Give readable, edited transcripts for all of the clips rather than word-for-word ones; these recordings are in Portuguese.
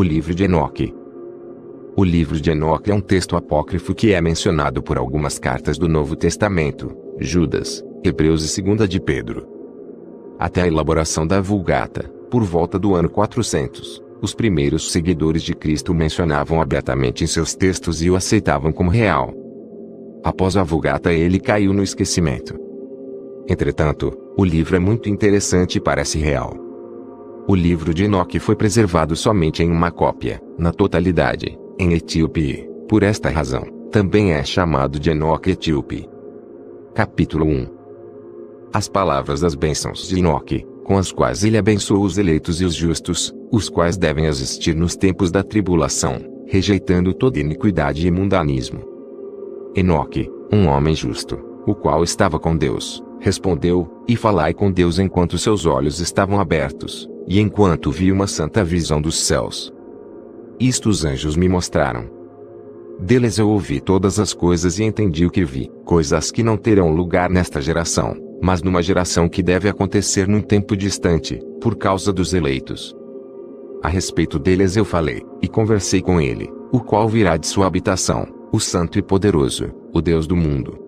livro de Enoque. O livro de Enoque é um texto apócrifo que é mencionado por algumas cartas do Novo Testamento, Judas, Hebreus e 2 de Pedro. Até a elaboração da Vulgata, por volta do ano 400, os primeiros seguidores de Cristo o mencionavam abertamente em seus textos e o aceitavam como real. Após a Vulgata ele caiu no esquecimento. Entretanto, o livro é muito interessante e parece real. O livro de Enoque foi preservado somente em uma cópia, na totalidade, em Etíope e, por esta razão, também é chamado de Enoque Etíope. Capítulo 1. As palavras das bênçãos de Enoque, com as quais ele abençoou os eleitos e os justos, os quais devem existir nos tempos da tribulação, rejeitando toda iniquidade e mundanismo. Enoque, um homem justo, o qual estava com Deus, respondeu: E falai com Deus enquanto seus olhos estavam abertos, e enquanto vi uma santa visão dos céus. Isto os anjos me mostraram. Deles eu ouvi todas as coisas e entendi o que vi, coisas que não terão lugar nesta geração, mas numa geração que deve acontecer num tempo distante, por causa dos eleitos. A respeito deles eu falei, e conversei com ele, o qual virá de sua habitação, o Santo e Poderoso, o Deus do mundo.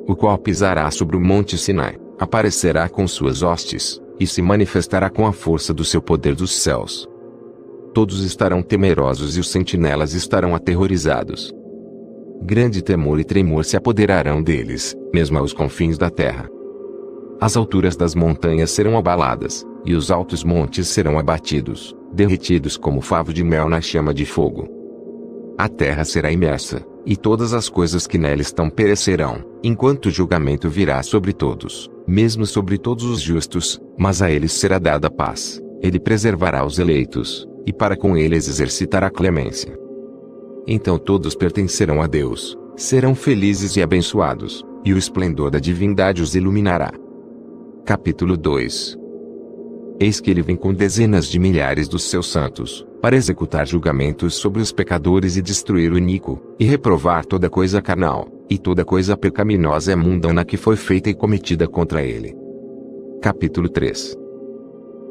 O qual pisará sobre o monte Sinai, aparecerá com suas hostes, e se manifestará com a força do seu poder dos céus. Todos estarão temerosos e os sentinelas estarão aterrorizados. Grande temor e tremor se apoderarão deles, mesmo aos confins da terra. As alturas das montanhas serão abaladas, e os altos montes serão abatidos, derretidos como favo de mel na chama de fogo. A terra será imersa, e todas as coisas que nela estão perecerão, enquanto o julgamento virá sobre todos, mesmo sobre todos os justos, mas a eles será dada paz. Ele preservará os eleitos, e para com eles exercitará clemência. Então todos pertencerão a Deus, serão felizes e abençoados, e o esplendor da divindade os iluminará. Capítulo 2. Eis que ele vem com dezenas de milhares dos seus santos, para executar julgamentos sobre os pecadores e destruir o iníquo, e reprovar toda coisa carnal, e toda coisa pecaminosa e mundana que foi feita e cometida contra ele. Capítulo 3.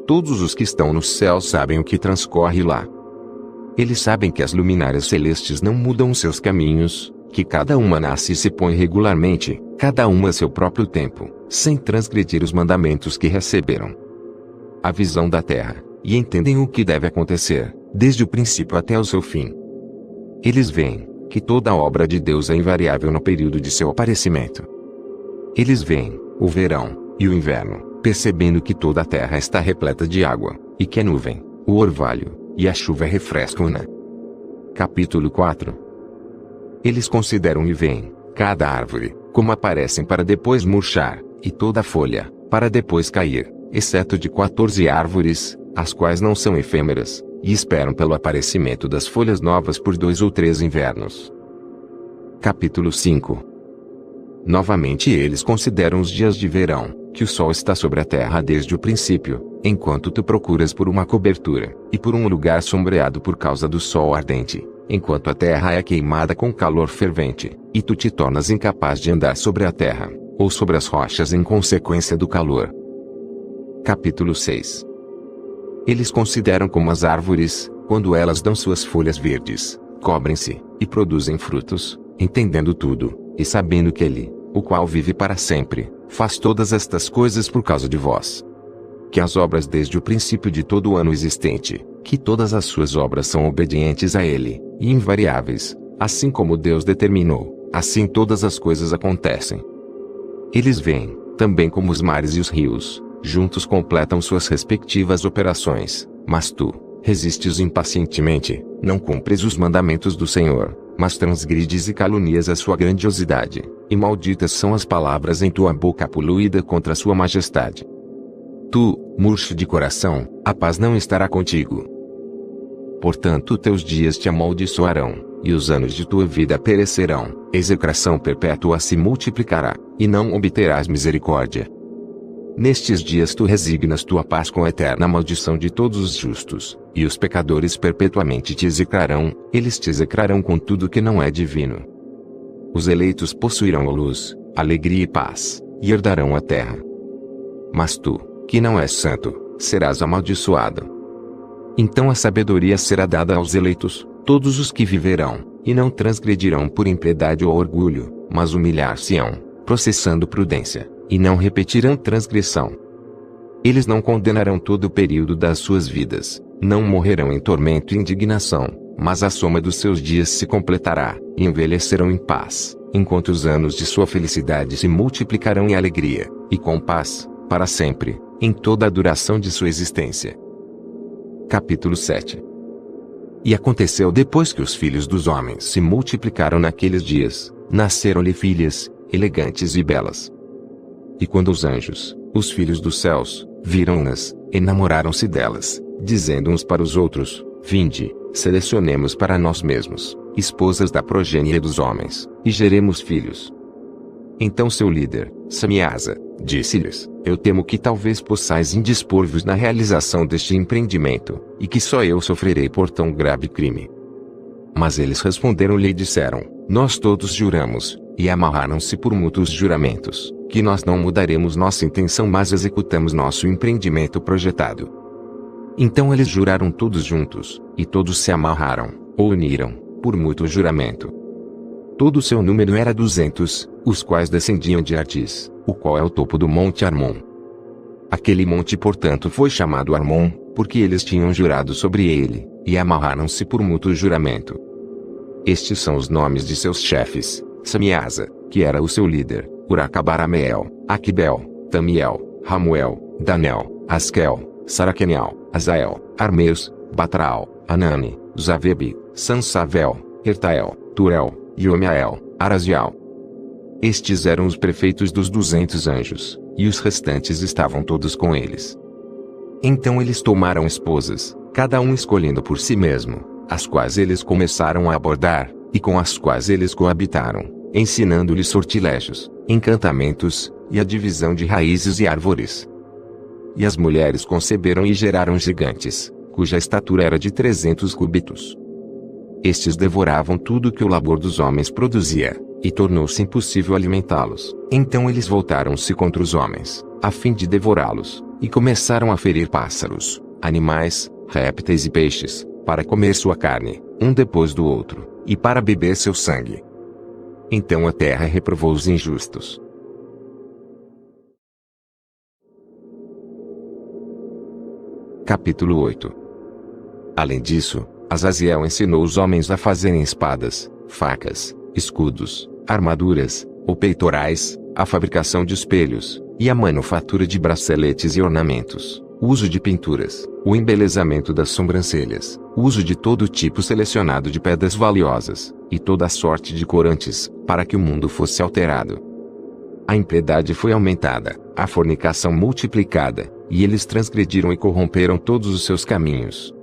Todos os que estão no céu sabem o que transcorre lá. Eles sabem que as luminárias celestes não mudam seus caminhos, que cada uma nasce e se põe regularmente, cada uma a seu próprio tempo, sem transgredir os mandamentos que receberam. A visão da terra, e entendem o que deve acontecer, desde o princípio até o seu fim. Eles veem que toda a obra de Deus é invariável no período de seu aparecimento. Eles veem o verão e o inverno, percebendo que toda a terra está repleta de água, e que a nuvem, o orvalho e a chuva refrescam-na. Capítulo 4. Eles consideram e veem cada árvore, como aparecem para depois murchar, e toda folha, para depois cair, exceto de 14 árvores, as quais não são efêmeras, e esperam pelo aparecimento das folhas novas por 2 ou 3 invernos. Capítulo 5. Novamente eles consideram os dias de verão, que o sol está sobre a terra desde o princípio, enquanto tu procuras por uma cobertura, e por um lugar sombreado por causa do sol ardente, enquanto a terra é queimada com calor fervente, e tu te tornas incapaz de andar sobre a terra, ou sobre as rochas em consequência do calor. Capítulo 6. Eles consideram como as árvores, quando elas dão suas folhas verdes, cobrem-se, e produzem frutos, entendendo tudo, e sabendo que Ele, o qual vive para sempre, faz todas estas coisas por causa de vós. Que as obras desde o princípio de todo o ano existente, que todas as suas obras são obedientes a Ele, e invariáveis, assim como Deus determinou, assim todas as coisas acontecem. Eles veem, também como os mares e os rios, juntos completam suas respectivas operações, mas tu, resistes impacientemente, não cumpres os mandamentos do Senhor, mas transgrides e calunias a sua grandiosidade, e malditas são as palavras em tua boca poluída contra a sua majestade. Tu, murcho de coração, a paz não estará contigo. Portanto teus dias te amaldiçoarão, e os anos de tua vida perecerão, execração perpétua se multiplicará, e não obterás misericórdia. Nestes dias tu resignas tua paz com a eterna maldição de todos os justos, e os pecadores perpetuamente te execrarão, eles te execrarão com tudo que não é divino. Os eleitos possuirão a luz, alegria e paz, e herdarão a terra. Mas tu, que não és santo, serás amaldiçoado. Então a sabedoria será dada aos eleitos, todos os que viverão, e não transgredirão por impiedade ou orgulho, mas humilhar-se-ão, processando prudência, e não repetirão transgressão. Eles não condenarão todo o período das suas vidas, não morrerão em tormento e indignação, mas a soma dos seus dias se completará, e envelhecerão em paz, enquanto os anos de sua felicidade se multiplicarão em alegria, e com paz, para sempre, em toda a duração de sua existência. Capítulo 7. E aconteceu depois que os filhos dos homens se multiplicaram naqueles dias, nasceram-lhe filhas, elegantes e belas. E quando os anjos, os filhos dos céus, viram-nas, enamoraram-se delas, dizendo uns para os outros: Vinde, selecionemos para nós mesmos, esposas da progênie dos homens, e geremos filhos. Então seu líder, Samiasa, disse-lhes: Eu temo que talvez possais indispor-vos na realização deste empreendimento, e que só eu sofrerei por tão grave crime. Mas eles responderam-lhe e disseram: Nós todos juramos, e amarraram-se por mútuos juramentos, que nós não mudaremos nossa intenção mas executamos nosso empreendimento projetado. Então eles juraram todos juntos, e todos se amarraram, ou uniram, por mútuo juramento. Todo o seu número era 200, os quais descendiam de Ardis, o qual é o topo do monte Armon. Aquele monte portanto foi chamado Armon, porque eles tinham jurado sobre ele, e amarraram-se por mútuo juramento. Estes são os nomes de seus chefes: Samiasa, que era o seu líder, Uracabarameel, Aquibel, Tamiel, Ramuel, Danel, Askel, Saraquenial, Azael, Armeus, Batraal, Anani, Zavebi, Sansavel, Ertael, Turel, Yomiael, Arazial. Estes eram os prefeitos dos 200 anjos, e os restantes estavam todos com eles. Então eles tomaram esposas, cada um escolhendo por si mesmo, as quais eles começaram a abordar, e com as quais eles coabitaram, ensinando-lhes sortilégios, encantamentos, e a divisão de raízes e árvores. E as mulheres conceberam e geraram gigantes, cuja estatura era de 300 cúbitos. Estes devoravam tudo que o labor dos homens produzia, e tornou-se impossível alimentá-los. Então eles voltaram-se contra os homens, a fim de devorá-los, e começaram a ferir pássaros, animais, répteis e peixes, para comer sua carne, um depois do outro, e para beber seu sangue. Então a terra reprovou os injustos. Capítulo 8. Além disso, Azaziel ensinou os homens a fazerem espadas, facas, escudos, armaduras, ou peitorais, a fabricação de espelhos, e a manufatura de braceletes e ornamentos, o uso de pinturas, o embelezamento das sobrancelhas, o uso de todo tipo selecionado de pedras valiosas, e toda a sorte de corantes, para que o mundo fosse alterado. A impiedade foi aumentada, a fornicação multiplicada, e eles transgrediram e corromperam todos os seus caminhos.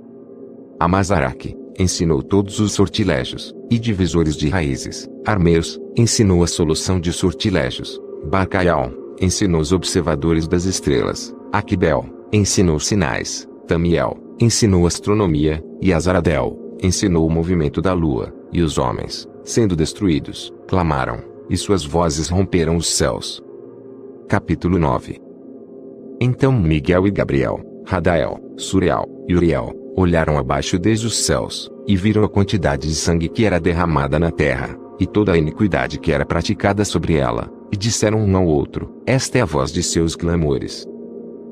Amazaraque ensinou todos os sortilégios, e divisores de raízes. Armeus ensinou a solução de sortilégios. Bacaial ensinou os observadores das estrelas. Aquibel ensinou sinais. Tamiel ensinou astronomia, e Azaradel ensinou o movimento da lua, e os homens, sendo destruídos, clamaram, e suas vozes romperam os céus. Capítulo 9. Então Miguel e Gabriel, Radael, Suriel e Uriel olharam abaixo desde os céus, e viram a quantidade de sangue que era derramada na terra, e toda a iniquidade que era praticada sobre ela, e disseram um ao outro: Esta é a voz de seus clamores.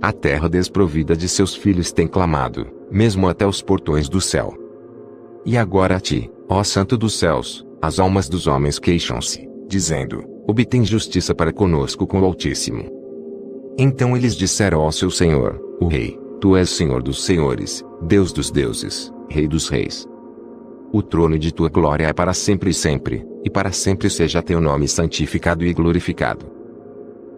A terra desprovida de seus filhos tem clamado, mesmo até os portões do céu. E agora a ti, ó Santo dos céus, as almas dos homens queixam-se, dizendo: Obtém justiça para conosco com o Altíssimo. Então eles disseram ao seu Senhor, o Rei: Tu és Senhor dos senhores, Deus dos deuses, Rei dos reis. O trono de tua glória é para sempre e para sempre seja teu nome santificado e glorificado.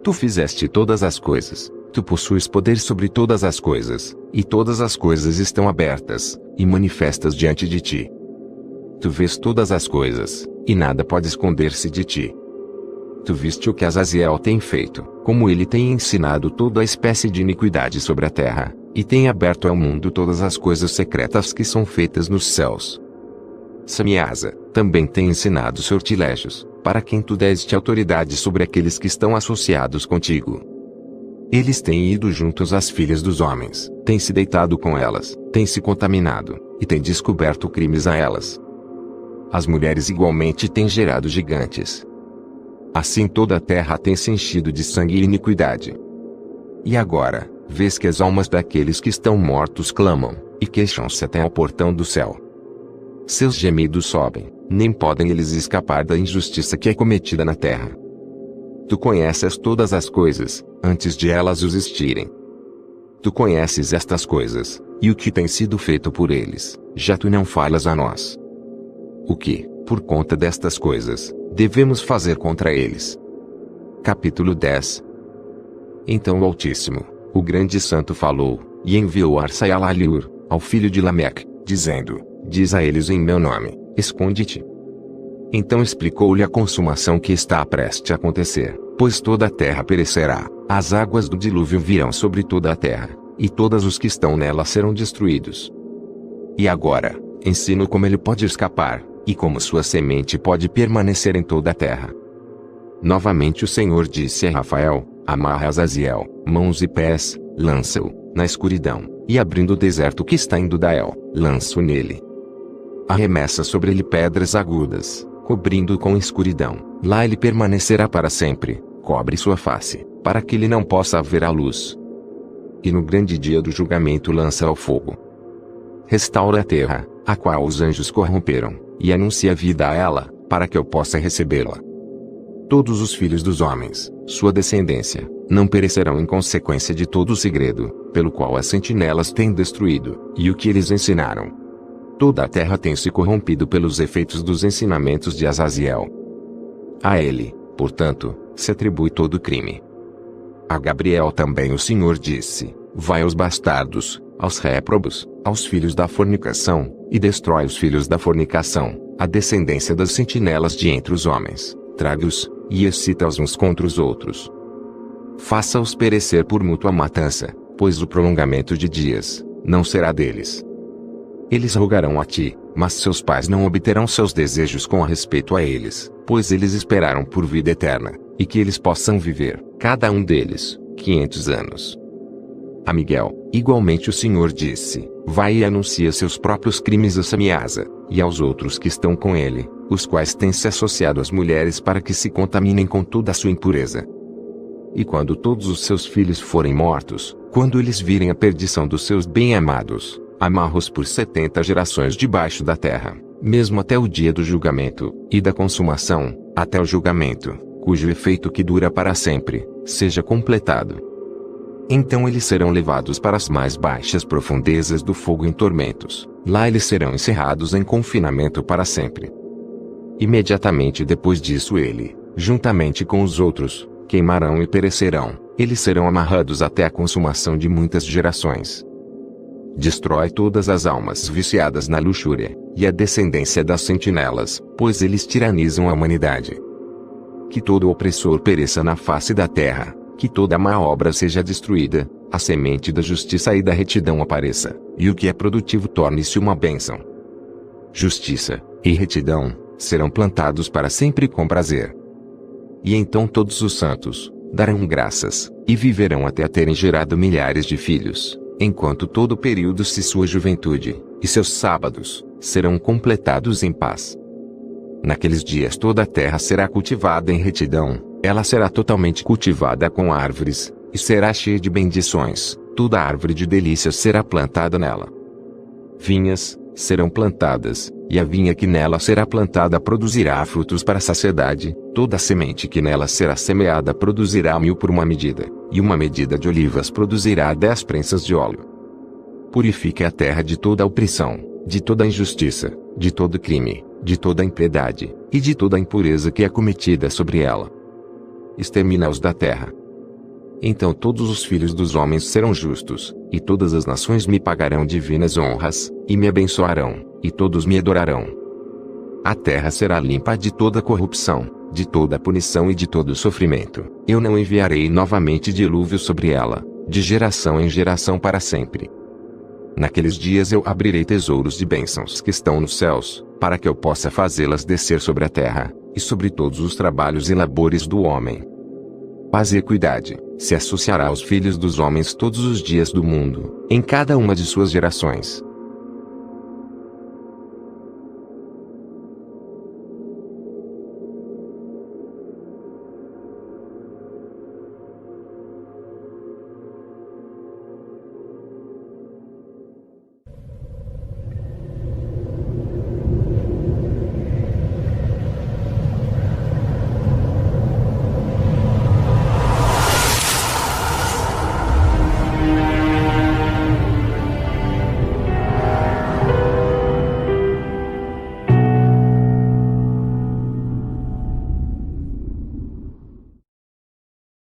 Tu fizeste todas as coisas, tu possuis poder sobre todas as coisas, e todas as coisas estão abertas, e manifestas diante de ti. Tu vês todas as coisas, e nada pode esconder-se de ti. Tu viste o que Azaziel tem feito, como ele tem ensinado toda a espécie de iniquidade sobre a terra, e tem aberto ao mundo todas as coisas secretas que são feitas nos céus. Samiasa também tem ensinado sortilégios, para quem tu deste autoridade sobre aqueles que estão associados contigo. Eles têm ido juntos às filhas dos homens, têm se deitado com elas, têm se contaminado, e têm descoberto crimes a elas. As mulheres igualmente têm gerado gigantes. Assim toda a terra tem se enchido de sangue e iniquidade. E agora, vês que as almas daqueles que estão mortos clamam, e queixam-se até ao portão do céu. Seus gemidos sobem, nem podem eles escapar da injustiça que é cometida na terra. Tu conheces todas as coisas, antes de elas existirem. Tu conheces estas coisas, e o que tem sido feito por eles, já tu não falas a nós. O que, por conta destas coisas, devemos fazer contra eles? Capítulo 10. Então o Altíssimo, o grande santo falou, e enviou Arsai-Alaliur, ao filho de Lameque, dizendo: diz a eles em meu nome, esconde-te. Então explicou-lhe a consumação que está prestes a acontecer, pois toda a terra perecerá, as águas do dilúvio virão sobre toda a terra, e todos os que estão nela serão destruídos. E agora, ensino como ele pode escapar, e como sua semente pode permanecer em toda a terra. Novamente o Senhor disse a Rafael: amarra Azaziel, mãos e pés, lança-o na escuridão, e abrindo o deserto que está em Dudael, lança-o nele. Arremessa sobre ele pedras agudas, cobrindo-o com escuridão, lá ele permanecerá para sempre, cobre sua face, para que ele não possa ver a luz. E no grande dia do julgamento lança ao fogo. Restaura a terra, a qual os anjos corromperam, e anuncia vida a ela, para que eu possa recebê-la. Todos os filhos dos homens, sua descendência, não perecerão em consequência de todo o segredo, pelo qual as sentinelas têm destruído, e o que eles ensinaram. Toda a terra tem se corrompido pelos efeitos dos ensinamentos de Azaziel. A ele, portanto, se atribui todo o crime. A Gabriel também o Senhor disse: vai aos bastardos, aos réprobos, aos filhos da fornicação, e destrói os filhos da fornicação, a descendência das sentinelas de entre os homens, traga-os, e excita-os uns contra os outros. Faça-os perecer por mútua matança, pois o prolongamento de dias não será deles. Eles rogarão a ti, mas seus pais não obterão seus desejos com respeito a eles, pois eles esperaram por vida eterna, e que eles possam viver, cada um deles, 500 anos. A Miguel, igualmente o Senhor disse: vai e anuncia seus próprios crimes a Samiasa, e aos outros que estão com ele, os quais têm se associado às mulheres para que se contaminem com toda a sua impureza. E quando todos os seus filhos forem mortos, quando eles virem a perdição dos seus bem-amados, amarra-os por 70 gerações debaixo da terra, mesmo até o dia do julgamento, e da consumação, até o julgamento, cujo efeito que dura para sempre, seja completado. Então eles serão levados para as mais baixas profundezas do fogo em tormentos, lá eles serão encerrados em confinamento para sempre. Imediatamente depois disso ele, juntamente com os outros, queimarão e perecerão, eles serão amarrados até a consumação de muitas gerações. Destrói todas as almas viciadas na luxúria, e a descendência das sentinelas, pois eles tiranizam a humanidade. Que todo opressor pereça na face da terra, que toda má obra seja destruída, a semente da justiça e da retidão apareça, e o que é produtivo torne-se uma bênção. Justiça e retidão serão plantados para sempre com prazer. E então todos os santos darão graças, e viverão até terem gerado milhares de filhos, enquanto todo o período de sua juventude, e seus sábados, serão completados em paz. Naqueles dias toda a terra será cultivada em retidão, ela será totalmente cultivada com árvores, e será cheia de bendições, toda árvore de delícias será plantada nela. Vinhas serão plantadas, e a vinha que nela será plantada produzirá frutos para a saciedade, toda a semente que nela será semeada produzirá 1000 por uma medida, e uma medida de olivas produzirá 10 prensas de óleo. Purifique a terra de toda a opressão, de toda a injustiça, de todo crime, de toda a impiedade, e de toda a impureza que é cometida sobre ela. Extermina-os da terra. Então todos os filhos dos homens serão justos, e todas as nações me pagarão divinas honras, e me abençoarão, e todos me adorarão. A terra será limpa de toda corrupção, de toda punição e de todo sofrimento. Eu não enviarei novamente dilúvio sobre ela, de geração em geração para sempre. Naqueles dias eu abrirei tesouros de bênçãos que estão nos céus, para que eu possa fazê-las descer sobre a terra, e sobre todos os trabalhos e labores do homem. paz e equidade, se associará aos filhos dos homens todos os dias do mundo, em cada uma de suas gerações.